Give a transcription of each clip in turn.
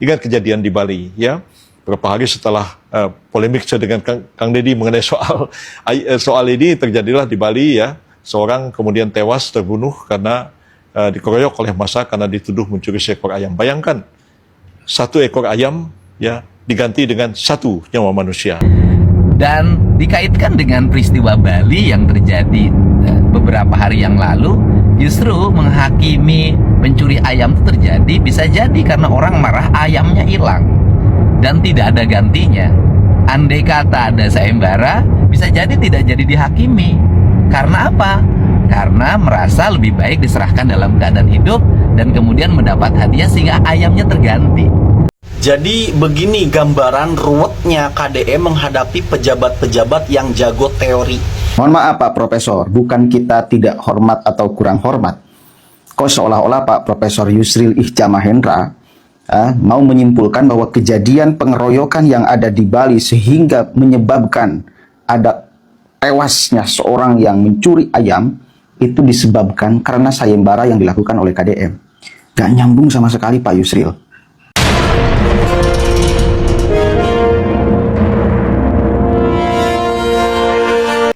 Ingat kejadian di Bali, ya. Beberapa hari setelah polemik saya dengan Kang Deddy mengenai soal ini, terjadilah di Bali, ya. Seorang kemudian tewas terbunuh karena dikeroyok oleh massa karena dituduh mencuri seekor ayam. Bayangkan, satu ekor ayam, ya, diganti dengan satu nyawa manusia. Dan dikaitkan dengan peristiwa Bali yang terjadi beberapa hari yang lalu, justru menghakimi pencuri ayam itu terjadi bisa jadi karena orang marah ayamnya hilang dan tidak ada gantinya. Andai kata ada sayembara, bisa jadi tidak jadi dihakimi. Karena apa? Karena merasa lebih baik diserahkan dalam keadaan hidup dan kemudian mendapat hadiah sehingga ayamnya terganti. Jadi begini gambaran ruwetnya KDM menghadapi pejabat-pejabat yang jago teori. Mohon maaf Pak Profesor, bukan kita tidak hormat atau kurang hormat. Kok seolah-olah Pak Profesor Yusril Ikhja Mahendra mau menyimpulkan bahwa kejadian pengeroyokan yang ada di Bali sehingga menyebabkan ada tewasnya seorang yang mencuri ayam itu disebabkan karena sayembara yang dilakukan oleh KDM. Gak nyambung sama sekali Pak Yusril.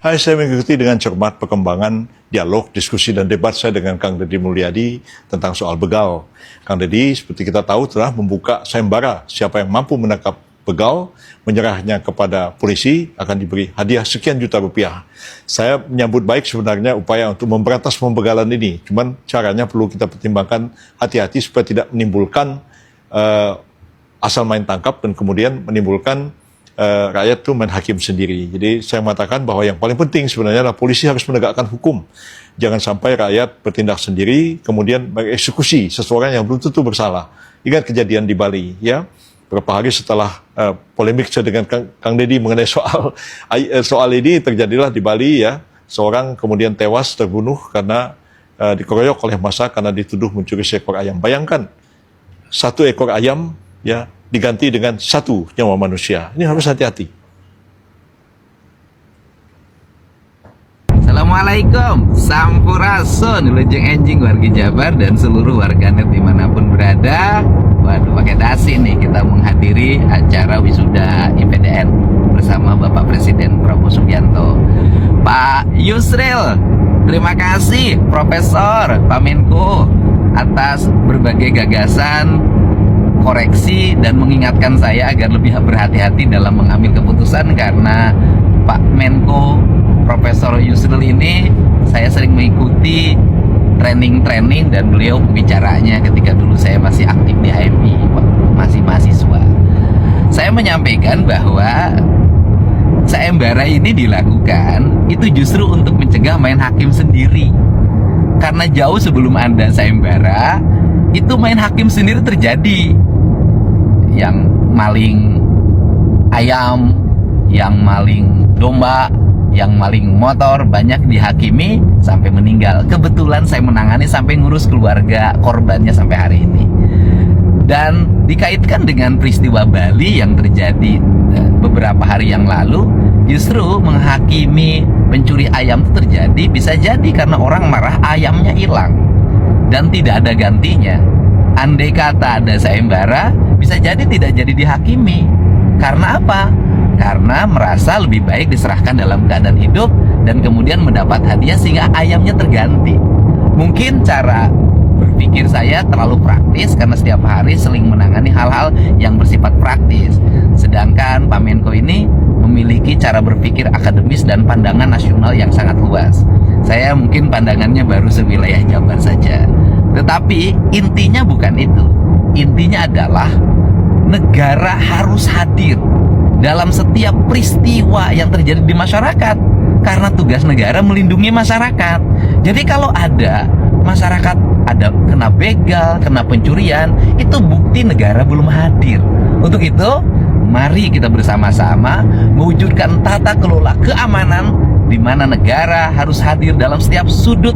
Hai, saya mengikuti dengan cermat perkembangan dialog, diskusi, dan debat saya dengan Kang Deddy Mulyadi tentang soal begal. Kang Deddy, seperti kita tahu, telah membuka sayembara. Siapa yang mampu menangkap begal, menyerahnya kepada polisi, akan diberi hadiah sekian juta rupiah. Saya menyambut baik sebenarnya upaya untuk memberantas pembegalan ini. Cuman caranya perlu kita pertimbangkan hati-hati supaya tidak menimbulkan asal main tangkap dan kemudian menimbulkan rakyat itu main hakim sendiri. Jadi saya mengatakan bahwa yang paling penting sebenarnya adalah polisi harus menegakkan hukum. Jangan sampai rakyat bertindak sendiri, kemudian mengeksekusi seseorang yang belum tentu bersalah. Ingat kejadian di Bali, ya. Beberapa hari setelah polemik saya dengan Kang Deddy mengenai soal ini, terjadilah di Bali, ya. Seorang kemudian tewas terbunuh karena dikeroyok oleh massa karena dituduh mencuri seekor ayam. Bayangkan, satu ekor ayam, ya, diganti dengan satu nyawa manusia. Ini harus hati-hati. Assalamualaikum, sampurasun, lejeng enjing warga Jabar dan seluruh warganet dimanapun berada. Waduh, pakai dasi nih kita menghadiri acara wisuda IPDN bersama Bapak Presiden Prabowo Subianto. Pak Yusril, terima kasih Profesor, Pak Menko atas berbagai gagasan, koreksi dan mengingatkan saya agar lebih berhati-hati dalam mengambil keputusan karena Pak Menko Profesor Yusril ini saya sering mengikuti training dan beliau pembicaranya ketika dulu saya masih aktif di HMI, masih mahasiswa. Saya menyampaikan bahwa sayembara ini dilakukan itu justru untuk mencegah main hakim sendiri. Karena jauh sebelum ada sayembara, itu main hakim sendiri terjadi. Yang maling ayam, yang maling domba, yang maling motor banyak dihakimi sampai meninggal. Kebetulan saya menangani sampai ngurus keluarga korbannya sampai hari ini. Dan dikaitkan dengan peristiwa Bali yang terjadi beberapa hari yang lalu, justru menghakimi pencuri ayam itu terjadi bisa jadi karena orang marah ayamnya hilang dan tidak ada gantinya. Andai kata ada sayembara, bisa jadi tidak jadi dihakimi. Karena apa? Karena merasa lebih baik diserahkan dalam keadaan hidup dan kemudian mendapat hadiah sehingga ayamnya terganti. Mungkin cara berpikir saya terlalu praktis karena setiap hari seling menangani hal-hal yang bersifat praktis. Sedangkan Pak Menko ini memiliki cara berpikir akademis dan pandangan nasional yang sangat luas. Saya mungkin pandangannya baru sewilayah Jabar saja. Tetapi intinya bukan itu. Intinya adalah negara harus hadir dalam setiap peristiwa yang terjadi di masyarakat. Karena tugas negara melindungi masyarakat. Jadi kalau ada masyarakat ada kena begal, kena pencurian, itu bukti negara belum hadir. Untuk itu, mari kita bersama-sama mewujudkan tata kelola keamanan di mana negara harus hadir dalam setiap sudut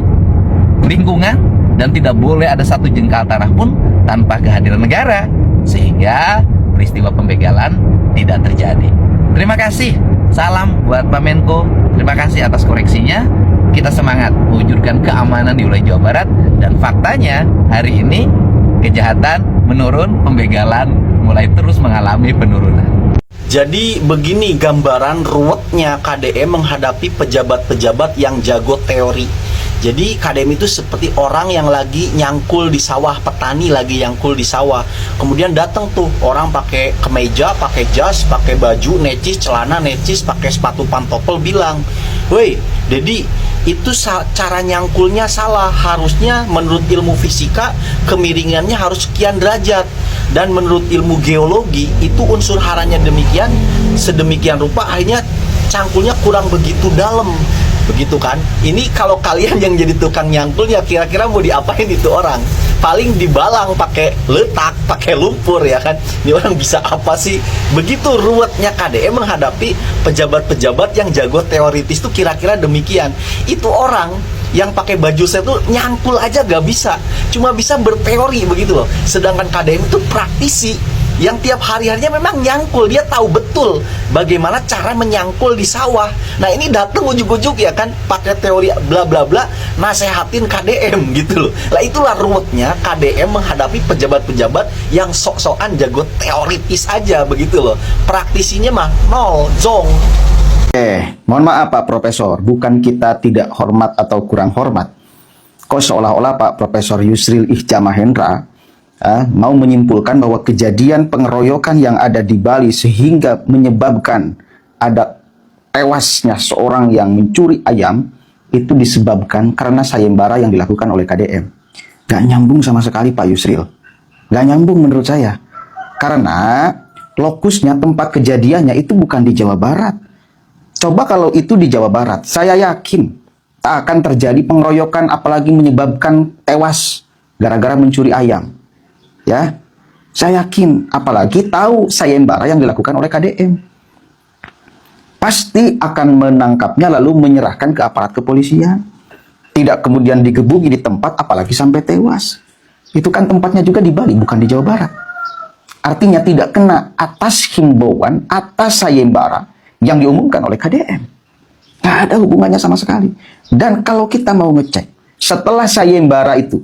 lingkungan dan tidak boleh ada satu jengkal tanah pun tanpa kehadiran negara sehingga peristiwa pembegalan tidak terjadi. Terima kasih. Salam buat Pak Menko. Terima kasih atas koreksinya. Kita semangat mewujudkan keamanan di wilayah Jawa Barat dan faktanya hari ini kejahatan menurun, pembegalan mulai terus mengalami penurunan. Jadi begini gambaran ruwetnya KDM menghadapi pejabat-pejabat yang jago teori. Jadi KDM itu seperti orang yang lagi nyangkul di sawah, petani lagi nyangkul di sawah. Kemudian datang tuh orang pakai kemeja, pakai jas, pakai baju necis, celana necis, pakai sepatu pantopel bilang, "Woi, Dedi, itu cara nyangkulnya salah. Harusnya menurut ilmu fisika kemiringannya harus sekian derajat. Dan menurut ilmu geologi itu unsur haranya demikian, sedemikian rupa akhirnya cangkulnya kurang begitu dalam." Begitu kan? Ini kalau kalian yang jadi tukang nyangkulnya, kira-kira mau diapain itu orang? Paling dibalang pakai letak, pakai lumpur ya kan? Ini orang bisa apa sih? Begitu ruwetnya KDM menghadapi pejabat-pejabat yang jago teoritis tuh kira-kira demikian. Itu orang yang pakai baju set tuh nyangkul aja gak bisa, cuma bisa berteori begitu loh. Sedangkan KDM itu praktisi yang tiap hari-harinya memang nyangkul, dia tahu betul bagaimana cara menyangkul di sawah. Nah ini datang ujuk-ujuk ya kan, pakai teori bla bla bla, nasehatin KDM gitu loh. Lah itulah ruwetnya KDM menghadapi pejabat-pejabat yang sok-sokan jago teoritis aja begitu loh. Praktisinya mah nol, zong. Mohon maaf Pak Profesor, bukan kita tidak hormat atau kurang hormat. Kok seolah-olah Pak Profesor Yusril Ihja Mahendra mau menyimpulkan bahwa kejadian pengeroyokan yang ada di Bali sehingga menyebabkan ada tewasnya seorang yang mencuri ayam itu disebabkan karena sayembara yang dilakukan oleh KDM. Gak nyambung sama sekali Pak Yusril. Gak nyambung menurut saya. Karena lokusnya, tempat kejadiannya itu bukan di Jawa Barat. Coba kalau itu di Jawa Barat, saya yakin tak akan terjadi pengeroyokan apalagi menyebabkan tewas gara-gara mencuri ayam. Ya, saya yakin, apalagi tahu sayembara yang dilakukan oleh KDM. Pasti akan menangkapnya lalu menyerahkan ke aparat kepolisian. Tidak kemudian digebuki di tempat apalagi sampai tewas. Itu kan tempatnya juga di Bali, bukan di Jawa Barat. Artinya tidak kena atas himbauan, atas sayembara yang diumumkan oleh KDM. Tidak ada hubungannya sama sekali. Dan kalau kita mau ngecek, setelah sayembara itu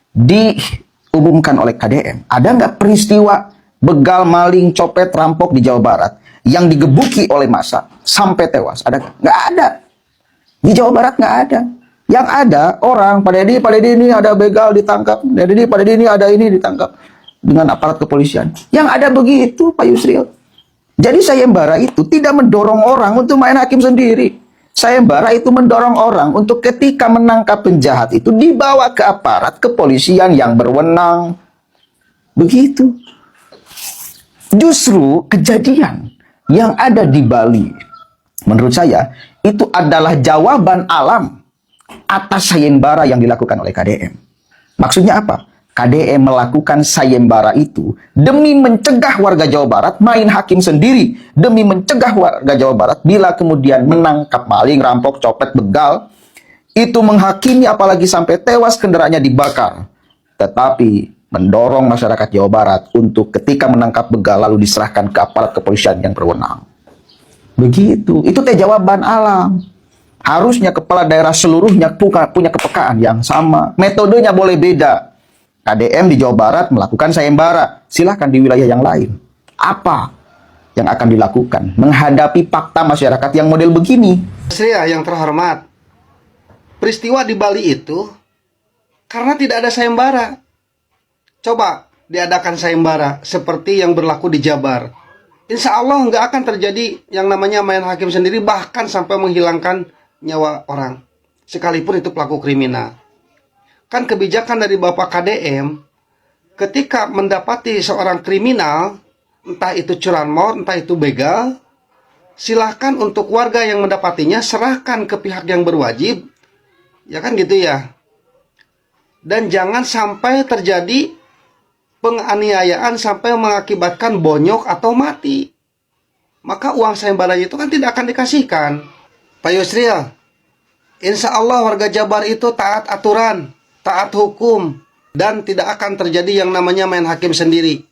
diumumkan oleh KDM, ada nggak peristiwa begal, maling, copet, rampok di Jawa Barat yang digebuki oleh massa sampai tewas? Ada? Nggak ada. Di Jawa Barat nggak ada. Yang ada orang, Pak Dedi ini ada begal ditangkap, Pak Dedi ini ada ini ditangkap dengan aparat kepolisian. Yang ada begitu Pak Yusril. Jadi sayembara itu tidak mendorong orang untuk main hakim sendiri. Sayembara itu mendorong orang untuk ketika menangkap penjahat itu dibawa ke aparat kepolisian yang berwenang. Begitu. Justru kejadian yang ada di Bali, menurut saya, itu adalah jawaban alam atas sayembara yang dilakukan oleh KDM. Maksudnya apa? KDM melakukan sayembara itu demi mencegah warga Jawa Barat main hakim sendiri, demi mencegah warga Jawa Barat bila kemudian menangkap maling, rampok, copet, begal, itu menghakimi apalagi sampai tewas kendaraannya dibakar. Tetapi mendorong masyarakat Jawa Barat untuk ketika menangkap begal lalu diserahkan ke aparat kepolisian yang berwenang. Begitu, itu teh jawaban alam. Harusnya kepala daerah seluruhnya punya kepekaan yang sama. Metodenya boleh beda. KDM di Jawa Barat melakukan sayembara, silahkan di wilayah yang lain. Apa yang akan dilakukan menghadapi fakta masyarakat yang model begini? Saya yang terhormat, peristiwa di Bali itu karena tidak ada sayembara. Coba diadakan sayembara seperti yang berlaku di Jabar. Insya Allah nggak akan terjadi yang namanya main hakim sendiri, bahkan sampai menghilangkan nyawa orang, sekalipun itu pelaku kriminal. Kan kebijakan dari Bapak KDM, ketika mendapati seorang kriminal, entah itu curanmor, entah itu begal, silahkan untuk warga yang mendapatinya serahkan ke pihak yang berwajib, ya kan gitu ya. Dan jangan sampai terjadi penganiayaan sampai mengakibatkan bonyok atau mati. Maka uang sayembara itu kan tidak akan dikasihkan. Pak Yusril, insya Allah warga Jabar itu taat aturan, taat hukum, dan tidak akan terjadi yang namanya main hakim sendiri.